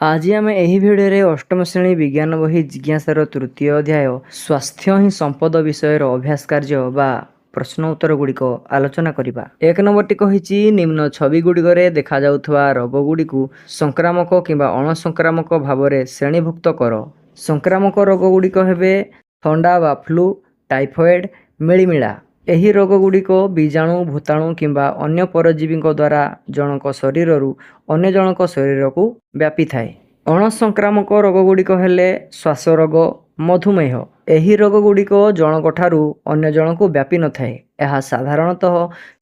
आज आम यही भिडियो अष्टम श्रेणी विज्ञान बही जिज्ञासार तृतीय अध्याय स्वास्थ्य ही संपद विषय अभ्यास कार्य बा प्रश्न उत्तर गुड़िक आलोचना करवा। एक नंबरटी कही निम्न छवि गुड़िक देखा जाउथवा रोग गुड़िक संक्रामक किंबा अणसंक्रामक भाव में श्रेणीभुक्त कर। संक्रामक रोग गुड़िक हेबे थंडा बा फ्लू, टाइफॉइड, मिलिमिला। ଏହି ରୋଗ ଗୁଡ଼ିକ बीजाणु भूताणु किंबा अन्य परजीवी द्वारा जनक शरीर अन्य जनक शरीर को व्यापी थाए। अणसंक्रामक रोग गुड़िक हेले श्वास रोग, मधुमेह। ଏହି ରୋଗ ଗୁଡ଼ିକ ଜଣକ ଠାରୁ ଅନ୍ୟ ଜଣକୁ ବ୍ୟାପି ନଥାଏ। ଏହା ସାଧାରଣତଃ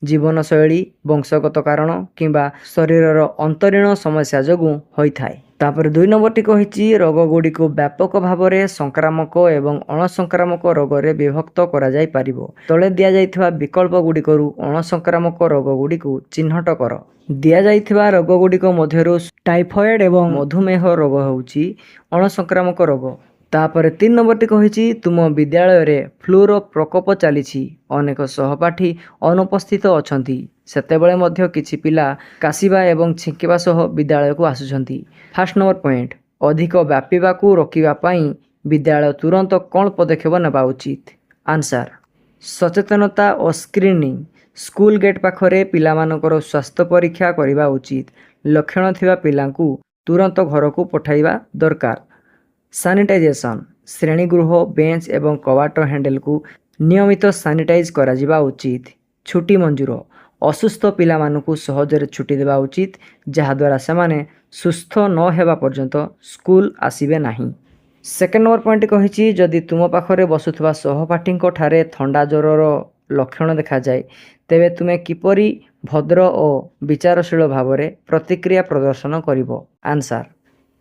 ଜୀବନଶୈଳୀ, ବଂଶଗତ କାରଣ କିମ୍ବା ଶରୀରର ଅନ୍ତରୀଣ ସମସ୍ୟା ଯୋଗୁଁ ହୋଇଥାଏ। ତାପରେ 2 ନମ୍ବରଟି କହିଛି ରୋଗ ଗୁଡ଼ିକୁ ବ୍ୟାପକ ଭାବରେ ସଂକ୍ରାମକ ଏବଂ ଅଣସଂକ୍ରାମକ ରୋଗରେ ବିଭକ୍ତ କରାଯାଇପାରିବ। ତଳେ ଦିଆଯାଇଥିବା ବିକଳ୍ପ ଗୁଡ଼ିକରୁ ଅଣସଂକ୍ରାମକ ରୋଗ ଗୁଡ଼ିକୁ ଚିହ୍ନଟ କର। ଦିଆଯାଇଥିବା ରୋଗ ଗୁଡ଼ିକ ମଧ୍ୟରୁ ଟାଇଫଏଡ୍ ଏବଂ ମଧୁମେହ ରୋଗ ହେଉଛି ଅଣସଂକ୍ରାମକ ରୋଗ। तापर 3 नंबरटी कही तुम विद्यालय फ्लूर प्रकोप चली अनेक सहपाठी अनुपस्थित अच्छा सेतेबेले मध्य किछि पिला काशिबा एवं छिंकिबा सह विद्यालय को आसुछंती। फर्स्ट नंबर पॉइंट अधिक व्यापीबा को रोकिबा पई विद्यालय तुरंत कौन पदक्षेप नेबा उचित। आंसर सचेतनता और स्क्रीनिंग। स्कूल गेट पाखरे पिलामानकर स्वास्थ्य परीक्षा करबा उचित। लक्षण थिबा पिलांकु तुरंत घर को पठाइबा दरकार। सैनिटाइजेशन श्रेणीगृह, बेंच एवं कवाट हैंडल को नियमित सैनिटाइज करा जिबा उचित। छुट्टी मंजूर असुस्थ पिलामानकु सहजरे छुट्टी देबा उचित जहाद्वारा सेमाने सुस्थ न हेबा पर्यंत स्कूल आसीबे नाही। सेकेंड नंबर पॉइंट कही जदि तुम पाखरे बसुथबा सहपाठी ठारे थंडा ज्वरर लक्षण देखा जाए तेबे तुमे किपरि भद्र और विचारशील भाव में प्रतिक्रिया प्रदर्शन करिवो। आंसर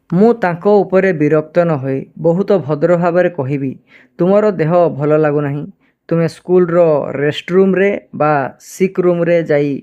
मु तांको उपरे विरक्त न होई बहुत भद्र भाव में कहबी तुमर देह भल लगुना, तुमे स्कूल रो रेस्ट रूम रे बा सिक रूम रे जाई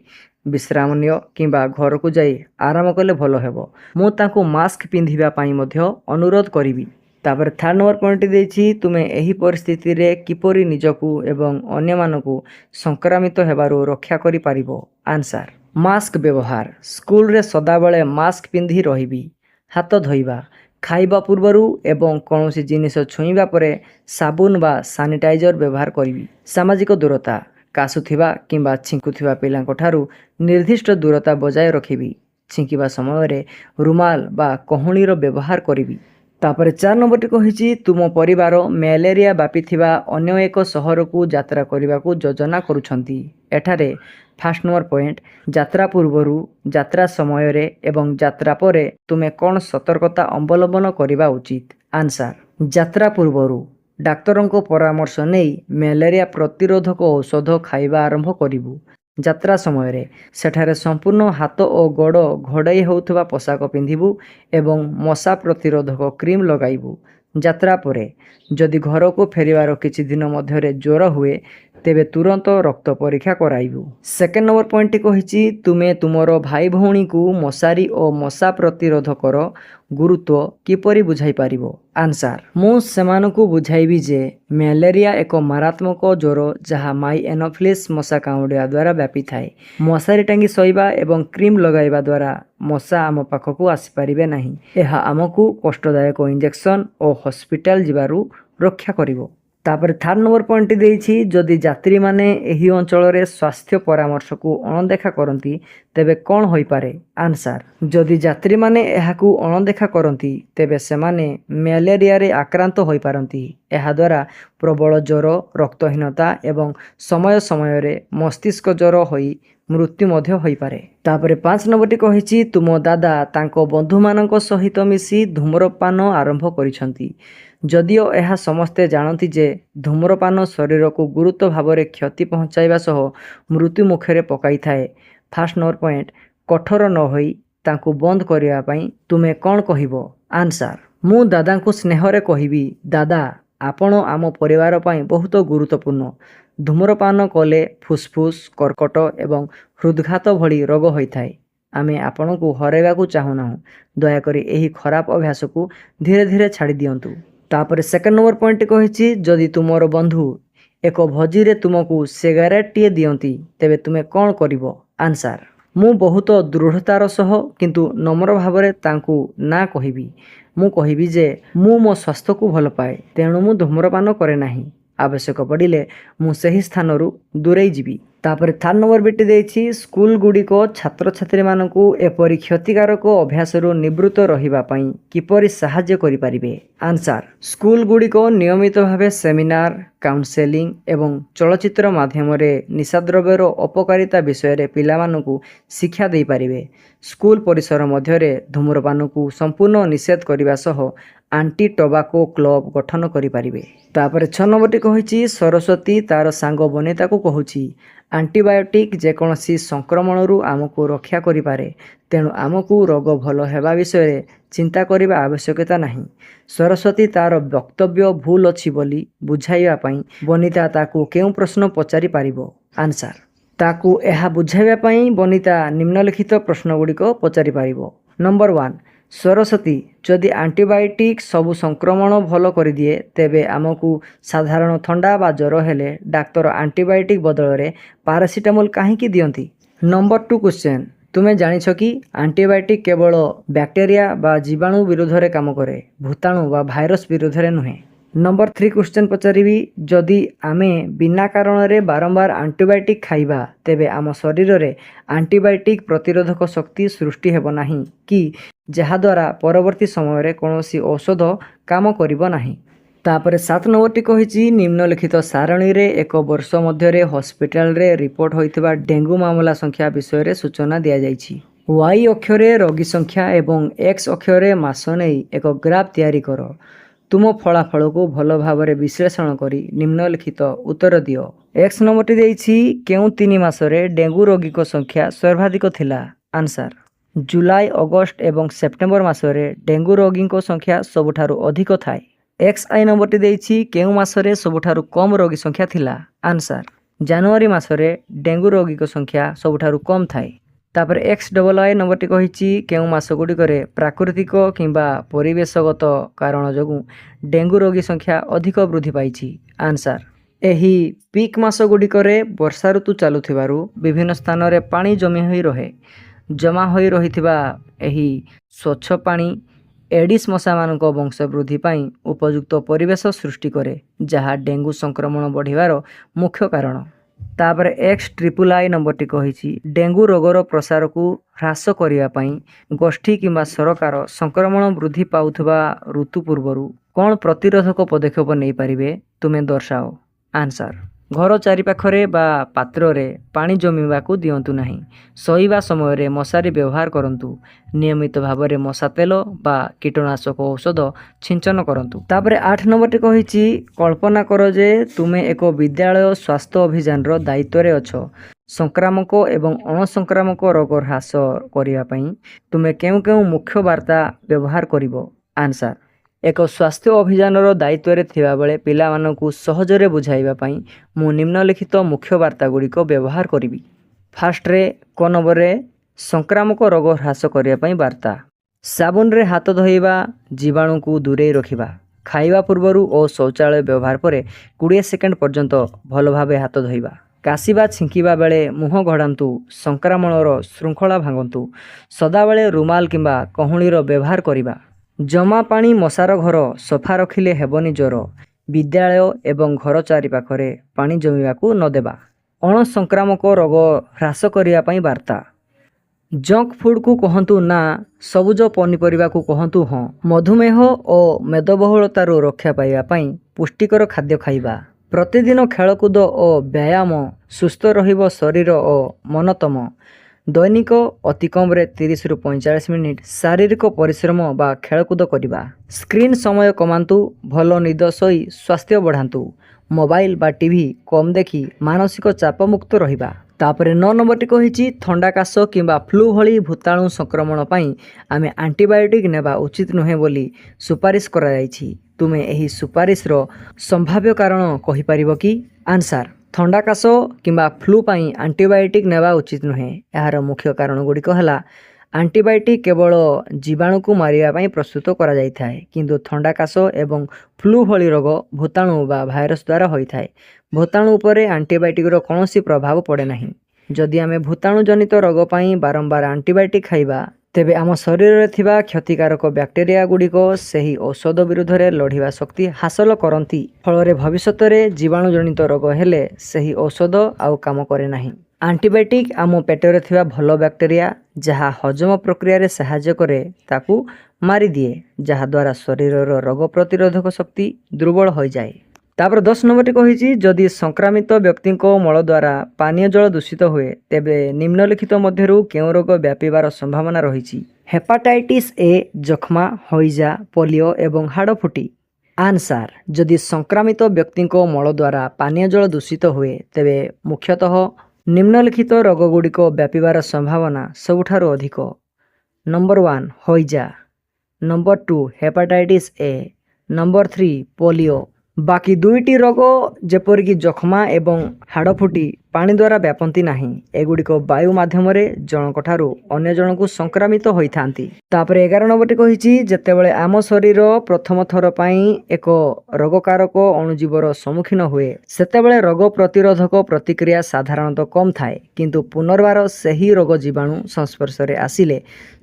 विश्राम नियो किंबा घर को जाई आराम कले भल हेबो। मु तांको मास्क पिंधिबा पाई मध्य अनुरोध करिवि। तापर 3 नंबर पॉइंट देछि तुमे एही परिस्थिति रे किपरि निजकु एवं अन्य मानकु संक्रामित हेबारु रक्षा करि पारिबो। आंसर मास्क व्यवहार स्कूल रे सदाबेले मास्क पिंधि रहिबी। हाथ धोइबा खाइबा पूर्वरु एवं कौनसी जिनिस छुईबा परे साबुन बा सैनिटाइजर व्यवहार करिवि। सामाजिक दूरता कासुथिबा किंबा छिंकुथिबा पिलांक ठारू निर्दिष्ट दूरता बजाय रखिबि। छिंकिबा समय रे रुमाल बा कहुणीर व्यवहार करिवि। तापर 4 नंबरटी कही तुम परिवार मलेरिया व्यापीथिबा अन्य एक सहर को यात्रा करने को योजना करुछंती। एठारे फर्स्ट नंबर पॉइंट यात्रा पूर्वरु, यात्रा समय रे एवं यात्रा परे तुमे कौन सतर्कता अवलंबन करने उचित। आंसर यात्रा पूर्वरु डाक्तरों को परामर्श नहीं मलेरिया प्रतिरोधक औषध खाइबा आरंभ करिवु। यात्रा समय रे सेठारे संपूर्ण हाथ और गोड़ घोड़ाई होउथबा पोशाक पिंधिबु एवं मशा प्रतिरोधक क्रीम लगाइबु। यात्रा परे जदि घर को फेरिवार किछि दिन मध्यरे ज्वर हुए तेबे तुरंत रक्त परीक्षा कराइबु। सेकेंड नंबर पॉइंट कही तुमे तुमर भाई भौणी को मशारी और मशा प्रतिरोधकर गुरुत्व किपरि बुझाई पारिबो। आंसर मु सेमानकु बुझाइबी जे मलेरिया एक मारात्मक ज्वर जहाँ माई एनोफिलिस मशा कामुड़िया द्वारा व्यापी थाए। मशारी टांगी शोइबा एवं क्रीम लगाइबा द्वारा मशा आम पाखकु आसीपारिबे नाही। एहा आमकु कष्टदायक इंजेक्शन और हॉस्पिटल जिबारु रक्षा करिवो। तापर 3 नंबर पॉइंट देछि जदि यात्री माने एही अंचल रे स्वास्थ्य परामर्श को अणदेखा करंती तेबे कौन होई पारे। आंसर जदि यात्री माने एहाकु अणदेखा करंती तेबे सेमाने मलेरिया रे आक्रांत होई पारंती। एहा द्वारा प्रबल ज्वर, रक्तहीनता एवं समय समय रे मस्तिष्क ज्वर होई मृत्यु मध्य होई पारे। तापर 5 नंबरटी कही तुम दादा तांको बंधु मानक सहित मिसी धूम्रपान आरंभ करिसंती। जदिओ यह समस्ते जानती जे धूम्रपान शरीर को गुरुत्व भाव में क्षति पहुँचाइबा सह मृत्यु मुखरे पकाई थाए। फर्स्ट नंबर पॉइंट कठोर न होई तांको बंद करिया पई तुमे कौन कहिबो। आंसर मु दादा को स्नेह रे कहिबी दादा आपण आम परिवार पई बहुत गुरुत्वपूर्ण। धूम्रपान कले फुसफुस, कर्कट एवं हृदघात भली रोग होइथाए। आमे आपण को हराइबा को चाहुना। दयाकरी एही खराब अभ्यास को धीरे धीरे छाड़ी दियंतु। तापर सेकेंड नंबर पॉइंट कही जदि तुमर बंधु एक भोजी रे तुमको सिगारेट टीए दियंती तेबे तुमे कौन करिवो। आंसर ମୁଁ ବହୁତ ଦୃଢ଼ତାର ସହ କିନ୍ତୁ ନମ୍ର ଭାବରେ ତାଙ୍କୁ ନା କହିବି। ମୁଁ କହିବି ଯେ ମୁଁ ମୋ ସ୍ୱାସ୍ଥ୍ୟକୁ ଭଲ ପାଏ, ତେଣୁ ମୁଁ ଧୂମ୍ରପାନ କରେ ନାହିଁ। ଆବଶ୍ୟକ ପଡ଼ିଲେ ମୁଁ ସେହି ସ୍ଥାନରୁ ଦୂରେଇ ଯିବି। ତାପରେ 3 ନମ୍ବର ବିଟି ଦେଇଛି, ସ୍କୁଲ ଗୁଡ଼ିକ ଛାତ୍ରଛାତ୍ରୀମାନଙ୍କୁ ଏପରି କ୍ଷତିକାରକ ଅଭ୍ୟାସରୁ ନିବୃତ୍ତ ରହିବା ପାଇଁ କିପରି ସାହାଯ୍ୟ କରିପାରିବେ? ଆନ୍ସାର, ସ୍କୁଲ ଗୁଡ଼ିକ ନିୟମିତ ଭାବେ ସେମିନାର, କାଉନସେଲିଂ ଏବଂ ଚଳଚ୍ଚିତ୍ର ମାଧ୍ୟମରେ ନିଶାଦ୍ରବ୍ୟର ଅପକାରିତା ବିଷୟରେ ପିଲାମାନଙ୍କୁ ଶିକ୍ଷା ଦେଇପାରିବେ। ସ୍କୁଲ ପରିସର ମଧ୍ୟରେ ଧୂମ୍ରପାନକୁ ସମ୍ପୂର୍ଣ୍ଣ ନିଷେଧ କରିବା ସହ ଆଣ୍ଟି ଟୋବାକୋ କ୍ଲବ ଗଠନ କରିପାରିବେ। ତାପରେ 6 ନମ୍ବରଟି କହିଛି, ସରସ୍ୱତୀ ତାର ସାଙ୍ଗ ବନିତାକୁ କହୁଛି, ଆଣ୍ଟିବାୟୋଟିକ୍ ଯେକୌଣସି ସଂକ୍ରମଣରୁ ଆମକୁ ରକ୍ଷା କରିପାରେ, ତେଣୁ ଆମକୁ ରୋଗ ଭଲ ହେବା ବିଷୟରେ ଚିନ୍ତା କରିବା ଆବଶ୍ୟକତା ନାହିଁ। ସରସ୍ୱତୀ ତାର ବକ୍ତବ୍ୟ ଭୁଲ ଅଛି ବୋଲି ବୁଝାଇବା ପାଇଁ ବନିତା ତାକୁ କେଉଁ ପ୍ରଶ୍ନ ପଚାରି ପାରିବ? ଆନ୍ସାର, ତାକୁ ଏହା ବୁଝାଇବା ପାଇଁ ବନିତା ନିମ୍ନଲିଖିତ ପ୍ରଶ୍ନଗୁଡ଼ିକ ପଚାରିପାରିବ। ନମ୍ବର 1, ସରସ୍ୱତୀ, ଯଦି ଆଣ୍ଟିବାୟୋଟିକ୍ ସବୁ ସଂକ୍ରମଣ ଭଲ କରିଦିଏ, ତେବେ ଆମକୁ ସାଧାରଣ ଥଣ୍ଡା ବା ଜ୍ୱର ହେଲେ ଡାକ୍ତର ଆଣ୍ଟିବାୟୋଟିକ୍ ବଦଳରେ ପାରାସିଟାମୋଲ କାହିଁକି ଦିଅନ୍ତି? ନମ୍ବର 2 କ୍ୱେଶ୍ଚନ, ତୁମେ ଜାଣିଛ କି ଆଣ୍ଟିବାୟୋଟିକ୍ କେବଳ ବ୍ୟାକ୍ଟେରିଆ ବା ଜୀବାଣୁ ବିରୁଦ୍ଧରେ କାମ କରେ, ଭୂତାଣୁ ବା ଭାଇରସ ବିରୁଦ୍ଧରେ ନୁହେଁ? ନମ୍ବର 3 କ୍ୱେଶ୍ଚନ ପଚାରିବି, ଯଦି ଆମେ ବିନା କାରଣରେ ବାରମ୍ବାର ଆଣ୍ଟିବାୟୋଟିକ୍ ଖାଇବା, ତେବେ ଆମ ଶରୀରରେ ଆଣ୍ଟିବାୟୋଟିକ୍ ପ୍ରତିରୋଧକ ଶକ୍ତି ସୃଷ୍ଟି ହେବ ନାହିଁ କି, ଯାହାଦ୍ୱାରା ପରବର୍ତ୍ତୀ ସମୟରେ କୌଣସି ଔଷଧ କାମ କରିବ ନାହିଁ? ତାପରେ 7 ନମ୍ବରଟି କହିଛି, ନିମ୍ନଲିଖିତ ସାରଣୀରେ ଏକ ବର୍ଷ ମଧ୍ୟରେ ହସ୍ପିଟାଲରେ ରିପୋର୍ଟ ହୋଇଥିବା ଡେଙ୍ଗୁ ମାମଲା ସଂଖ୍ୟା ବିଷୟରେ ସୂଚନା ଦିଆଯାଇଛି। Y ଅକ୍ଷରେ ରୋଗୀ ସଂଖ୍ୟା ଏବଂ X ଅକ୍ଷରେ ମାସ ନେଇ ଏକ ଗ୍ରାଫ ତିଆରି କର। ତୁମ ଫଳାଫଳକୁ ଭଲ ଭାବରେ ବିଶ୍ଳେଷଣ କରି ନିମ୍ନଲିଖିତ ଉତ୍ତର ଦିଅ। X ନମ୍ବରଟି ଦେଇଛି, କେଉଁ 3 ମାସରେ ଡେଙ୍ଗୁ ରୋଗୀଙ୍କ ସଂଖ୍ୟା ସର୍ବାଧିକ ଥିଲା? ଆନ୍ସାର, ଜୁଲାଇ, ଅଗଷ୍ଟ ଏବଂ ସେପ୍ଟେମ୍ବର ମାସରେ ଡେଙ୍ଗୁ ରୋଗୀଙ୍କ ସଂଖ୍ୟା ସବୁଠାରୁ ଅଧିକ ଥାଏ। XI ନମ୍ବରଟି ଦେଇଛି, କେଉଁ ମାସରେ ସବୁଠାରୁ କମ୍ ରୋଗୀ ସଂଖ୍ୟା ଥିଲା? ଆନ୍ସାର, ଜାନୁଆରୀ ମାସରେ ଡେଙ୍ଗୁ ରୋଗୀଙ୍କ ସଂଖ୍ୟା ସବୁଠାରୁ କମ୍ ଥାଏ। ତାପରେ XII ନମ୍ବରଟି କହିଛି, କେଉଁ ମାସ ଗୁଡ଼ିକରେ ପ୍ରାକୃତିକ କିମ୍ବା ପରିବେଶଗତ କାରଣ ଯୋଗୁଁ ଡେଙ୍ଗୁ ରୋଗୀ ସଂଖ୍ୟା ଅଧିକ ବୃଦ୍ଧି ପାଇଛି? ଆନ୍ସାର, ଏହି ପିକ୍ ମାସ ଗୁଡ଼ିକରେ ବର୍ଷା ଋତୁ ଚାଲୁଥିବାରୁ ବିଭିନ୍ନ ସ୍ଥାନରେ ପାଣି ଜମି ହୋଇ ରହେ। ଜମା ହୋଇ ରହିଥିବା ଏହି ସ୍ୱଚ୍ଛ ପାଣି ଏଡିସ୍ ମଶାମାନଙ୍କ ବଂଶ ବୃଦ୍ଧି ପାଇଁ ଉପଯୁକ୍ତ ପରିବେଶ ସୃଷ୍ଟି କରେ, ଯାହା ଡେଙ୍ଗୁ ସଂକ୍ରମଣ ବଢ଼ିବାର ମୁଖ୍ୟ କାରଣ। ତାପରେ XIII ନମ୍ବରଟି କହିଛି, ଡେଙ୍ଗୁ ରୋଗର ପ୍ରସାରକୁ ହ୍ରାସ କରିବା ପାଇଁ ଗୋଷ୍ଠୀ କିମ୍ବା ସରକାର ସଂକ୍ରମଣ ବୃଦ୍ଧି ପାଉଥିବା ଋତୁ ପୂର୍ବରୁ କ'ଣ ପ୍ରତିରୋଧକ ପଦକ୍ଷେପ ନେଇପାରିବେ? ତୁମେ ଦର୍ଶାଅ। ଆନ୍ସାର, ଘର ଚାରିପାଖରେ ବା ପାତ୍ରରେ ପାଣି ଜମିବାକୁ ଦିଅନ୍ତୁ ନାହିଁ। ଶୋଇବା ସମୟରେ ମଶାରୀ ବ୍ୟବହାର କରନ୍ତୁ। ନିୟମିତ ଭାବରେ ମଶା ତେଲ ବା କୀଟନାଶକ ଔଷଧ ଛିଞ୍ଚନ କରନ୍ତୁ। ତାପରେ 8 ନମ୍ବରଟି କହିଛି, କଳ୍ପନା କର ଯେ ତୁମେ ଏକ ବିଦ୍ୟାଳୟ ସ୍ୱାସ୍ଥ୍ୟ ଅଭିଯାନର ଦାୟିତ୍ୱରେ ଅଛ। ସଂକ୍ରାମକ ଏବଂ ଅଣସଂକ୍ରାମକ ରୋଗ ହ୍ରାସ କରିବା ପାଇଁ ତୁମେ କେଉଁ କେଉଁ ମୁଖ୍ୟ ବାର୍ତ୍ତା ବ୍ୟବହାର କରିବ? ଆନ୍ସାର, ଏକ ସ୍ୱାସ୍ଥ୍ୟ ଅଭିଯାନର ଦାୟିତ୍ୱରେ ଥିବାବେଳେ ପିଲାମାନଙ୍କୁ ସହଜରେ ବୁଝାଇବା ପାଇଁ ମୁଁ ନିମ୍ନଲିଖିତ ମୁଖ୍ୟ ବାର୍ତ୍ତା ଗୁଡ଼ିକ ବ୍ୟବହାର କରିବି। ଫାର୍ଷ୍ଟରେ, କ ନମ୍ବରରେ, ସଂକ୍ରାମକ ରୋଗ ହ୍ରାସ କରିବା ପାଇଁ ବାର୍ତ୍ତା। ସାବୁନରେ ହାତ ଧୋଇବା, ଜୀବାଣୁଙ୍କୁ ଦୂରେଇ ରଖିବା। ଖାଇବା ପୂର୍ବରୁ ଓ ଶୌଚାଳୟ ବ୍ୟବହାର ପରେ 20 ସେକେଣ୍ଡ ପର୍ଯ୍ୟନ୍ତ ଭଲ ଭାବେ ହାତ ଧୋଇବା। କାଶିବା ଛିଙ୍କିବା ବେଳେ ମୁହଁ ଘୋଡ଼ାନ୍ତୁ। ସଂକ୍ରମଣର ଶୃଙ୍ଖଳା ଭାଙ୍ଗନ୍ତୁ। ସଦାବେଳେ ରୁମାଲ କିମ୍ବା କହୁଣିର ବ୍ୟବହାର କରିବା। ଜମା ପାଣି ମଶାର ଘର ସଫା ରଖିଲେ ହେବନି ଜ୍ୱର। ବିଦ୍ୟାଳୟ ଏବଂ ଘର ଚାରିପାଖରେ ପାଣି ଜମିବାକୁ ନ ଦେବା। ଅଣସଂକ୍ରାମକ ରୋଗ ହ୍ରାସ କରିବା ପାଇଁ ବାର୍ତ୍ତା। ଜଙ୍କ ଫୁଡ଼କୁ କୁହନ୍ତୁ ନା, ସବୁଜ ପନିପରିବାକୁ କୁହନ୍ତୁ ହଁ। ମଧୁମେହ ଓ ମେଦବହୁଳତାରୁ ରକ୍ଷା ପାଇବା ପାଇଁ ପୁଷ୍ଟିକର ଖାଦ୍ୟ ଖାଇବା। ପ୍ରତିଦିନ ଖେଳକୁଦ ଓ ବ୍ୟାୟାମ ସୁସ୍ଥ ରହିବ ଶରୀର ଓ ମନୋତ୍ତମ। ଦୈନିକ ଅତିକମରେ 30ରୁ 45 ମିନିଟ୍ ଶାରୀରିକ ପରିଶ୍ରମ ବା ଖେଳକୁଦ କରିବା। ସ୍କ୍ରିନ୍ ସମୟ କମାନ୍ତୁ। ଭଲ ନିଦ ଶୋଇ ସ୍ୱାସ୍ଥ୍ୟ ବଢ଼ାନ୍ତୁ। ମୋବାଇଲ ବା ଟିଭି କମ୍ ଦେଖି ମାନସିକ ଚାପମୁକ୍ତ ରହିବା। ତାପରେ 9 ନମ୍ବରଟି କହିଛି, ଥଣ୍ଡା କାଶ କିମ୍ବା ଫ୍ଲୁ ଭଳି ଭୂତାଣୁ ସଂକ୍ରମଣ ପାଇଁ ଆମେ ଆଣ୍ଟିବାୟୋଟିକ୍ ନେବା ଉଚିତ ନୁହେଁ ବୋଲି ସୁପାରିଶ କରାଯାଇଛି। ତୁମେ ଏହି ସୁପାରିଶର ସମ୍ଭାବ୍ୟ କାରଣ କହିପାରିବ କି? ଆନ୍ସାର, ଥଣ୍ଡା କାଶ କିମ୍ବା ଫ୍ଲୁ ପାଇଁ ଆଣ୍ଟିବାୟୋଟିକ୍ ନେବା ଉଚିତ ନୁହେଁ। ଏହାର ମୁଖ୍ୟ କାରଣ ଗୁଡ଼ିକ ହେଲା, ଆଣ୍ଟିବାୟୋଟିକ୍ କେବଳ ଜୀବାଣୁକୁ ମାରିବା ପାଇଁ ପ୍ରସ୍ତୁତ କରାଯାଇଥାଏ, କିନ୍ତୁ ଥଣ୍ଡା କାଶ ଏବଂ ଫ୍ଲୁ ଭଳି ରୋଗ ଭୂତାଣୁ ବା ଭାଇରସ ଦ୍ୱାରା ହୋଇଥାଏ। ଭୂତାଣୁ ଉପରେ ଆଣ୍ଟିବାୟୋଟିକ୍ର କୌଣସି ପ୍ରଭାବ ପଡ଼େ ନାହିଁ। ଯଦି ଆମେ ଭୂତାଣୁ ଜନିତ ରୋଗ ପାଇଁ ବାରମ୍ବାର ଆଣ୍ଟିବାୟୋଟିକ୍ ଖାଇବା ତେବେ ଆମ ଶରୀରରେ ଥିବା କ୍ଷତିକାରକ ବ୍ୟାକ୍ଟେରିଆ ଗୁଡ଼ିକ ସେହି ଔଷଧ ବିରୁଦ୍ଧରେ ଲଢ଼ିବା ଶକ୍ତି ହାସଲ କରନ୍ତି। ଫଳରେ ଭବିଷ୍ୟତରେ ଜୀବାଣୁ ଜନିତ ରୋଗ ହେଲେ ସେହି ଔଷଧ ଆଉ କାମ କରେ ନାହିଁ। ଆଣ୍ଟିବାୟୋଟିକ୍ ଆମ ପେଟରେ ଥିବା ଭଲ ବ୍ୟାକ୍ଟେରିଆ ଯାହା ହଜମ ପ୍ରକ୍ରିୟାରେ ସାହାଯ୍ୟ କରେ ତାକୁ ମାରିଦିଏ, ଯାହାଦ୍ୱାରା ଶରୀରର ରୋଗ ପ୍ରତିରୋଧକ ଶକ୍ତି ଦୁର୍ବଳ ହୋଇଯାଏ। ତାପରେ 10 ନମ୍ବରଟି କହିଛି, ଯଦି ସଂକ୍ରାମିତ ବ୍ୟକ୍ତିଙ୍କ ମଳ ଦ୍ୱାରା ପାନୀୟ ଜଳ ଦୂଷିତ ହୁଏ ତେବେ ନିମ୍ନଲିଖିତ ମଧ୍ୟରୁ କେଉଁ ରୋଗ ବ୍ୟାପିବାର ସମ୍ଭାବନା ରହିଛି? ହେପାଟାଇଟିସ୍ ଏ, ଯକ୍ଷ୍ମା, ହଇଜା, ପୋଲିଓ ଏବଂ ହାଡ଼ଫୁଟି। ଆନ୍ସାର, ଯଦି ସଂକ୍ରାମିତ ବ୍ୟକ୍ତିଙ୍କ ମଳ ଦ୍ୱାରା ପାନୀୟ ଜଳ ଦୂଷିତ ହୁଏ ତେବେ ମୁଖ୍ୟତଃ ନିମ୍ନଲିଖିତ ରୋଗଗୁଡ଼ିକ ବ୍ୟାପିବାର ସମ୍ଭାବନା ସବୁଠାରୁ ଅଧିକ। ନମ୍ବର 1 ହଇଜା, ନମ୍ବର 2 ହେପାଟାଇଟିସ୍ ଏ, ନମ୍ବର 3 ପୋଲିଓ। ବାକି ଦୁଇଟି ରୋଗ ଯେପରିକି ଯକ୍ଷ୍ମା ଏବଂ ହାଡ଼ଫୁଟି ପାଣି ଦ୍ୱାରା ବ୍ୟାପନ୍ତି ନାହିଁ। ଏଗୁଡ଼ିକ ବାୟୁ ମାଧ୍ୟମରେ ଜଣଙ୍କଠାରୁ ଅନ୍ୟ ଜଣଙ୍କୁ ସଂକ୍ରାମିତ ହୋଇଥାନ୍ତି। ତାପରେ 11 ନମ୍ବରଟି କହିଛି, ଯେତେବେଳେ ଆମ ଶରୀର ପ୍ରଥମ ଥର ପାଇଁ ଏକ ରୋଗକାରକ ଅଣୁଜୀବର ସମ୍ମୁଖୀନ ହୁଏ ସେତେବେଳେ ରୋଗ ପ୍ରତିରୋଧକ ପ୍ରତିକ୍ରିୟା ସାଧାରଣତଃ କମ୍ ଥାଏ, କିନ୍ତୁ ପୁନର୍ବାର ସେହି ରୋଗ ଜୀବାଣୁ ସଂସ୍ପର୍ଶରେ ଆସିଲେ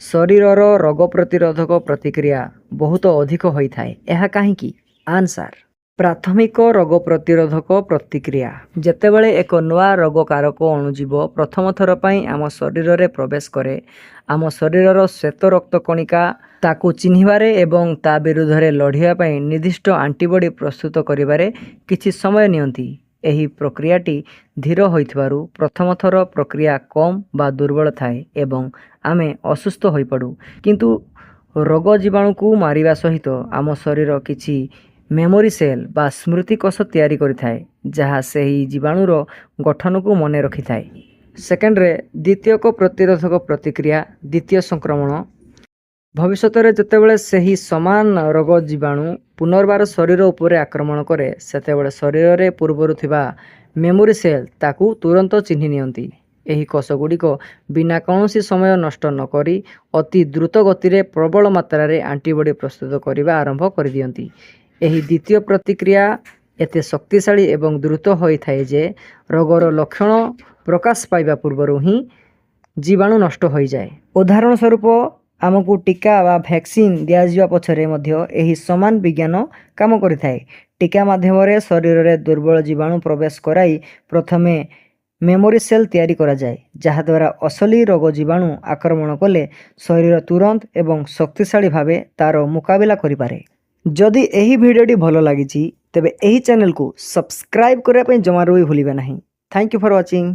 ଶରୀରର ରୋଗ ପ୍ରତିରୋଧକ ପ୍ରତିକ୍ରିୟା ବହୁତ ଅଧିକ ହୋଇଥାଏ। ଏହା କାହିଁକି? ଆନ୍ସାର, ପ୍ରାଥମିକ ରୋଗ ପ୍ରତିରୋଧକ ପ୍ରତିକ୍ରିୟା। ଯେତେବେଳେ ଏକ ନୂଆ ରୋଗକାରକ ଅଣୁଜୀବ ପ୍ରଥମ ଥର ପାଇଁ ଆମ ଶରୀରରେ ପ୍ରବେଶ କରେ ଆମ ଶରୀରର ଶ୍ୱେତ ରକ୍ତ କଣିକା ତାକୁ ଚିହ୍ନିବାରେ ଏବଂ ତା ବିରୁଦ୍ଧରେ ଲଢ଼ିବା ପାଇଁ ନିର୍ଦ୍ଦିଷ୍ଟ ଆଣ୍ଟିବଡି ପ୍ରସ୍ତୁତ କରିବାରେ କିଛି ସମୟ ନିଅନ୍ତି। ଏହି ପ୍ରକ୍ରିୟାଟି ଧୀର ହୋଇଥିବାରୁ ପ୍ରଥମ ଥର ପ୍ରକ୍ରିୟା କମ୍ ବା ଦୁର୍ବଳ ଥାଏ ଏବଂ ଆମେ ଅସୁସ୍ଥ ହୋଇପଡ଼ୁ, କିନ୍ତୁ ରୋଗ ଜୀବାଣୁକୁ ମାରିବା ସହିତ ଆମ ଶରୀର କିଛି ମେମୋରି ସେଲ୍ ବା ସ୍ମୃତି କୋଷ ତିଆରି କରିଥାଏ ଯାହା ସେହି ଜୀବାଣୁର ଗଠନକୁ ମନେ ରଖିଥାଏ। ସେକେଣ୍ଡରେ ଦ୍ୱିତୀୟକ ପ୍ରତିରୋଧକ ପ୍ରତିକ୍ରିୟା, ଦ୍ୱିତୀୟ ସଂକ୍ରମଣ। ଭବିଷ୍ୟତରେ ଯେତେବେଳେ ସେହି ସମାନ ରୋଗ ଜୀବାଣୁ ପୁନର୍ବାର ଶରୀର ଉପରେ ଆକ୍ରମଣ କରେ ସେତେବେଳେ ଶରୀରରେ ପୂର୍ବରୁ ଥିବା ମେମୋରି ସେଲ୍ ତାକୁ ତୁରନ୍ତ ଚିହ୍ନି ନିଅନ୍ତି। ଏହି କୋଷଗୁଡ଼ିକ ବିନା କୌଣସି ସମୟ ନଷ୍ଟ ନକରି ଅତି ଦ୍ରୁତ ଗତିରେ ପ୍ରବଳ ମାତ୍ରାରେ ଆଣ୍ଟିବଡି ପ୍ରସ୍ତୁତ କରିବା ଆରମ୍ଭ କରିଦିଅନ୍ତି। ଏହି ଦ୍ୱିତୀୟ ପ୍ରତିକ୍ରିୟା ଏତେ ଶକ୍ତିଶାଳୀ ଏବଂ ଦ୍ରୁତ ହୋଇଥାଏ ଯେ ରୋଗର ଲକ୍ଷଣ ପ୍ରକାଶ ପାଇବା ପୂର୍ବରୁ ହିଁ ଜୀବାଣୁ ନଷ୍ଟ ହୋଇଯାଏ। ଉଦାହରଣ ସ୍ୱରୂପ ଆମକୁ ଟିକା ବା ଭ୍ୟାକ୍ସିନ୍ ଦିଆଯିବା ପଛରେ ମଧ୍ୟ ଏହି ସମାନ ବିଜ୍ଞାନ କାମ କରିଥାଏ। ଟିକା ମାଧ୍ୟମରେ ଶରୀରରେ ଦୁର୍ବଳ ଜୀବାଣୁ ପ୍ରବେଶ କରାଇ ପ୍ରଥମେ ମେମୋରି ସେଲ୍ ତିଆରି କରାଯାଏ, ଯାହାଦ୍ୱାରା ଅସଲି ରୋଗ ଜୀବାଣୁ ଆକ୍ରମଣ କଲେ ଶରୀର ତୁରନ୍ତ ଏବଂ ଶକ୍ତିଶାଳୀ ଭାବେ ତା'ର ମୁକାବିଲା କରିପାରେ। ଯଦି ଏହି ଭିଡ଼ିଓଟି ଭଲ ଲାଗିଛି ତେବେ ଏହି ଚ୍ୟାନେଲକୁ ସବସ୍କ୍ରାଇବ୍ କରିବା ପାଇଁ ଜମାରୁ ବି ଭୁଲିବେ ନାହିଁ। Thank you for watching.